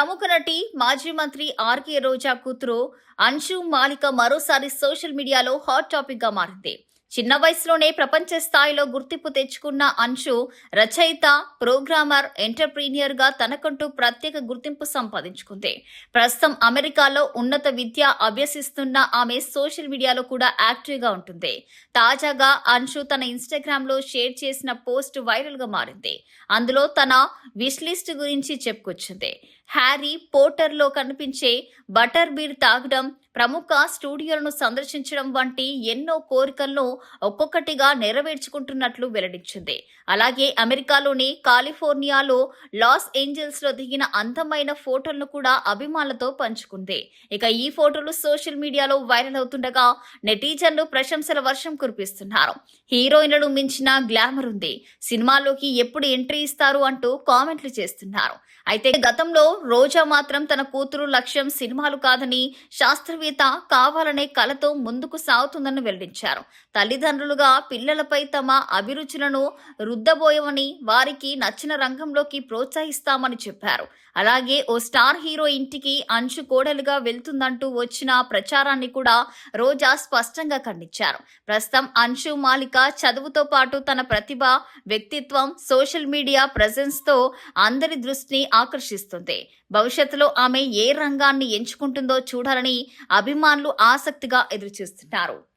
ప్రముఖ నటి మాజీ మంత్రి ఆర్కే రోజా కూతురు అన్షు మాలిక మరోసారి సోషల్ మీడియాలో హాట్ టాపిక్ గా మారింది. చిన్న వయసులోనే ప్రపంచ స్థాయిలో గుర్తింపు తెచ్చుకున్న అన్షు రచయిత, ప్రోగ్రామర్, ఎంటర్‌ప్రీనియర్ గా తనకంటూ ప్రత్యేక గుర్తింపు సంపాదించుకుంది. ప్రస్తుతం అమెరికాలో ఉన్నత విద్య అభ్యసిస్తున్న ఆమె సోషల్ మీడియాలో కూడా యాక్టివ్ గా ఉంటుంది. తాజాగా అన్షు తన ఇన్‌స్టాగ్రామ్ లో షేర్ చేసిన పోస్ట్ వైరల్ గా మారింది. అందులో తన విష్ లిస్ట్ గురించి చెప్పుకొచ్చింది. హ్యారీ పోటర్ లో కనిపించే బటర్ బీర్ తాగడం, ప్రముఖ స్టూడియోలను సందర్శించడం వంటి ఎన్నో కోరికలను ఒక్కొక్కటిగా నెరవేర్చుకుంటున్నట్లు వెల్లడించింది. అలాగే అమెరికాలోని కాలిఫోర్నియాలో లాస్ ఏంజల్స్ లో దిగిన అందమైన ఫోటోలను కూడా అభిమానులతో పంచుకుంది. ఇక ఈ ఫోటోలు సోషల్ మీడియాలో వైరల్ అవుతుండగా నెటిజన్లు ప్రశంసల వర్షం కురిపిస్తున్నారు. హీరోయిన్లను మించిన గ్లామర్ ఉంది, సినిమాల్లోకి ఎప్పుడు ఎంట్రీ ఇస్తారు అంటూ కామెంట్లు చేస్తున్నారు. అయితే గతంలో రోజా మాత్రం తన కూతురు లక్ష్యం సినిమాలు కాదని, శాస్త్రవేత్త కావాలనే కలతో ముందుకు సాగుతుందని వెల్లడించారు. తల్లిదండ్రులుగా పిల్లలపై తమ అభిరుచులను రుద్దబోయమని, వారికి నచ్చిన రంగంలోకి ప్రోత్సహిస్తామని చెప్పారు. అలాగే ఓ స్టార్ హీరో ఇంటికి అన్షు కోడలుగా వెళ్తుందంటూ వచ్చిన ప్రచారాన్ని కూడా రోజా స్పష్టంగా ఖండించారు. ప్రస్తుతం అన్షు మాలిక చదువుతో పాటు తన ప్రతిభ, వ్యక్తిత్వం, సోషల్ మీడియా ప్రెజెన్స్ తో అందరి దృష్టిని ఆకర్షిస్తుంది. భవిష్యత్తులో ఆమె ఏ రంగాన్ని ఎంచుకుంటుందో చూడాలని అభిమానులు ఆసక్తిగా ఎదురుచూస్తున్నారు.